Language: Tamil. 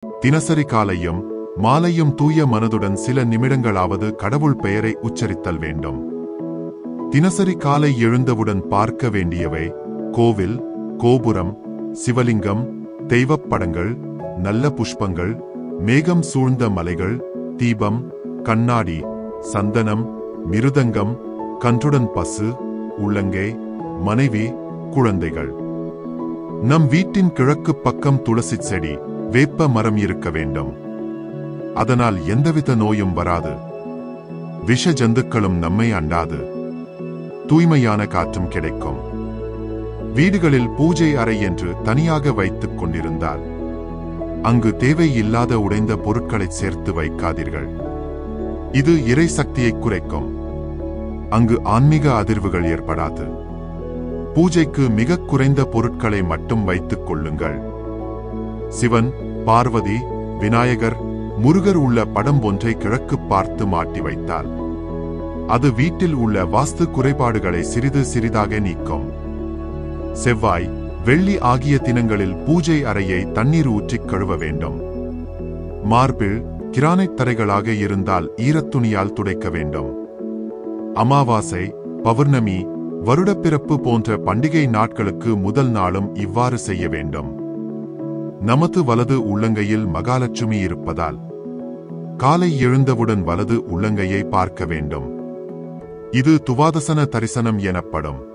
தினசரி காலையும் மாலையும் தூய மனதுடன் சில நிமிடங்களாவது கடவுள் பெயரை உச்சரித்தல் வேண்டும். தினசரி காலை எழுந்தவுடன் பார்க்க வேண்டியவை கோவில், கோபுரம், சிவலிங்கம், தெய்வப் படங்கள், நல்ல புஷ்பங்கள், மேகம் சூழ்ந்த மலைகள், தீபம், கண்ணாடி, சந்தனம், மிருதங்கம், கன்றுடன் பசு, உள்ளங்கை, மனைவி, குழந்தைகள். நம் வீட்டின் கிழக்கு பக்கம் துளசி செடி, வேப்ப மரம் இருக்க வேண்டும். அதனால் எந்தவித நோயும் வராது. விஷ ஜந்துக்களும் நம்மை அண்டாது. தூய்மையான காற்றும் கிடைக்கும். வீடுகளில் பூஜை அறை என்று தனியாக வைத்துக் கொண்டிருந்தால் அங்கு தேவையில்லாத உடைந்த பொருட்களை சேர்த்து வைக்காதீர்கள். இது இறை சக்தியை குறைக்கும். அங்கு ஆன்மீக அதிர்வுகள் ஏற்படாது. பூஜைக்கு மிக குறைந்த பொருட்களை மட்டும் வைத்துக் கொள்ளுங்கள். சிவன், பார்வதி, விநாயகர், முருகர் உள்ள படம் ஒன்றை கிழக்கு பார்த்து மாட்டி வைத்தால் அது வீட்டில் உள்ள வாஸ்து குறைபாடுகளை சிறிது சிறிதாக நீக்கும். செவ்வாய், வெள்ளி ஆகிய தினங்களில் பூஜை அறையை தண்ணீர் ஊற்றிக் கழுவ வேண்டும். மார்பிள், கிரானைட் தரைகளாக இருந்தால் ஈரத்துணியால் துடைக்க வேண்டும். அமாவாசை, பௌர்ணமி, வருடப்பிறப்பு போன்ற பண்டிகை நாட்களுக்கு முதல் நாளும் இவ்வாறு செய்ய வேண்டும். நமது வலது உள்ளங்கையில் மகாலட்சுமி இருப்பதால் காலை எழுந்தவுடன் வலது உள்ளங்கையை பார்க்க வேண்டும். இது துவாதசன தரிசனம் எனப்படும்.